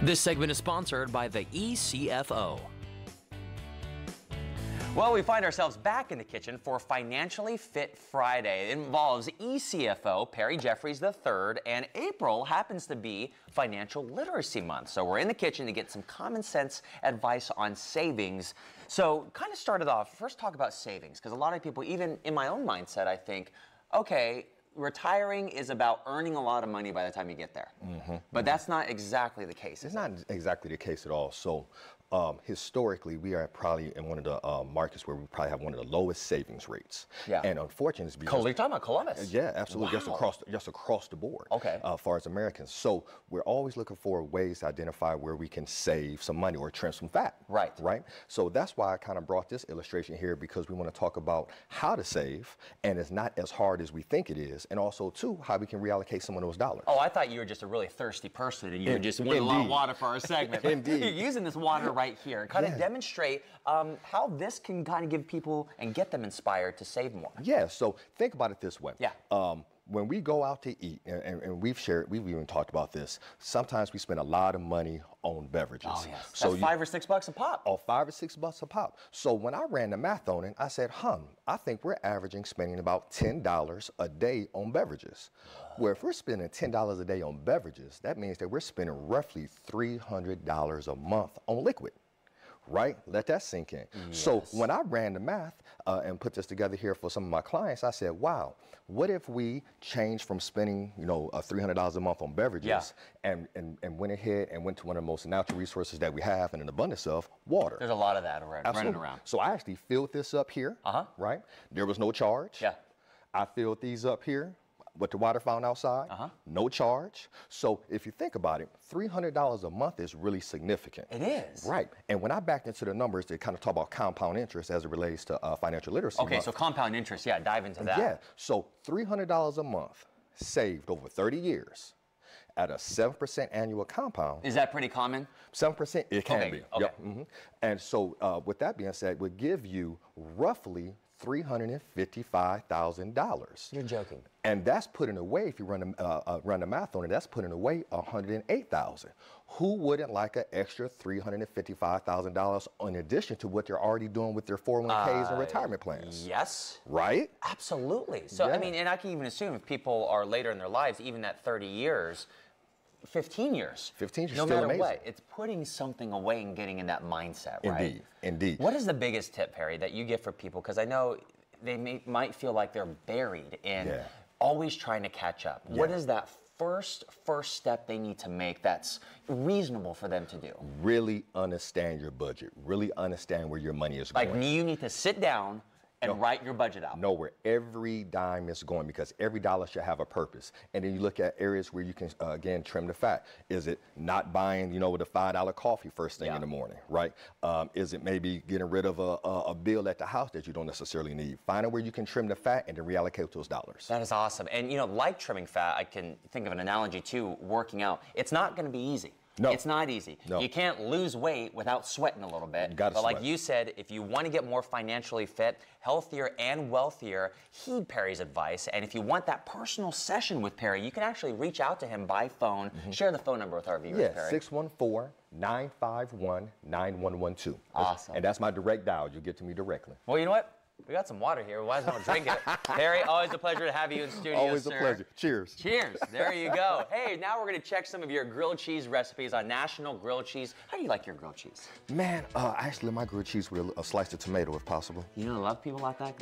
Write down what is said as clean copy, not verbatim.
This segment is sponsored by the ECFO. Well, we find ourselves back in the kitchen for Financially Fit Friday. It involves ECFO, Perry Jeffries III, and April happens to be Financial Literacy Month. So we're in the kitchen to get some common sense advice on savings. So kind of started off, first talk about savings, because a lot of people, even in my own mindset, I think, okay, retiring is about earning a lot of money by the time you get there. But that's not exactly the case. It's not exactly the case at all. So historically, we are probably in one of the markets where we probably have one of the lowest savings rates. Yeah. And unfortunately, it's because You're talking about Columbus? Yeah, absolutely. Wow. Just across the board. Okay. As far as Americans. So we're always looking for ways to identify where we can save some money or trim some fat. Right. Right. So that's why I kind of brought this illustration here, because we want to talk about how to save, and it's not as hard as we think it is, and also too how we can reallocate some of those dollars. Oh, I thought you were just a really thirsty person and you just wanted a lot of water for our segment. Indeed. You're using this water right here. Kind of demonstrate how this can kind of give people and get them inspired to save more. Yeah, so think about it this way. Yeah. When we go out to eat, and we've even talked about this, sometimes we spend a lot of money on beverages. Oh, yes. So that's $5 or $6 a pop. Oh, $5 or $6 a pop. So when I ran the math on it, I said, I think we're averaging spending about $10 a day on beverages. Where if we're spending $10 a day on beverages, that means that we're spending roughly $300 a month on liquid. Right? Let that sink in. Yes. So when I ran the math and put this together here for some of my clients, I said, wow, what if we changed from spending, $300 a month on beverages and went ahead and went to one of the most natural resources that we have and an abundance of, water. There's a lot of that running around. So I actually filled this up here, right? There was no charge. Yeah. I filled these up here with the water fountain outside, no charge. So if you think about it, $300 a month is really significant. It is. Right. And when I backed into the numbers, they kind of talk about compound interest as it relates to financial literacy. Okay, so compound interest, dive into that. Yeah, so $300 a month saved over 30 years at a 7% annual compound. Is that pretty common? 7%, it can be. Okay. Yep. And so with that being said, would give you roughly $355,000. You're joking. And that's putting away, if you run the math on it, that's putting away $108,000. Who wouldn't like an extra $355,000 in addition to what they're already doing with their 401ks and retirement plans? Yes. Right? Absolutely. So, I mean, and I can even assume if people are later in their lives, even at 30 years, 15 years. 15 years, no still matter amazing. what, it's putting something away and getting in that mindset, right? Indeed, indeed. What is the biggest tip, Perry, that you give for people? Because I know they might feel like they're buried in always trying to catch up. What is that first step they need to make that's reasonable for them to do? Really understand your budget. Really understand where your money is going. Like you need to sit down and write your budget out. Know where every dime is going, because every dollar should have a purpose. And then you look at areas where you can, again, trim the fat. Is it not buying, the $5 coffee first thing in the morning, right? Is it maybe getting rid of a bill at the house that you don't necessarily need? Find out where you can trim the fat and then reallocate those dollars. That is awesome. And, like trimming fat, I can think of an analogy too, working out. It's not going to be easy. No. It's not easy. No. You can't lose weight without sweating a little bit. But like you said, if you want to get more financially fit, healthier, and wealthier, heed Perry's advice. And if you want that personal session with Perry, you can actually reach out to him by phone. Share the phone number with our viewers, Perry. 614-951-9112. Awesome. And that's my direct dial. You'll get to me directly. Well, you know what? We got some water here. Why don't we drink it? Perry, always a pleasure to have you in studio, Always sir. a pleasure. Cheers. Cheers. There you go. Hey, now we're going to check some of your grilled cheese recipes on National Grilled Cheese. How do you like your grilled cheese? Man, actually, my grilled cheese with a slice of tomato, if possible. You know, a lot of people like that.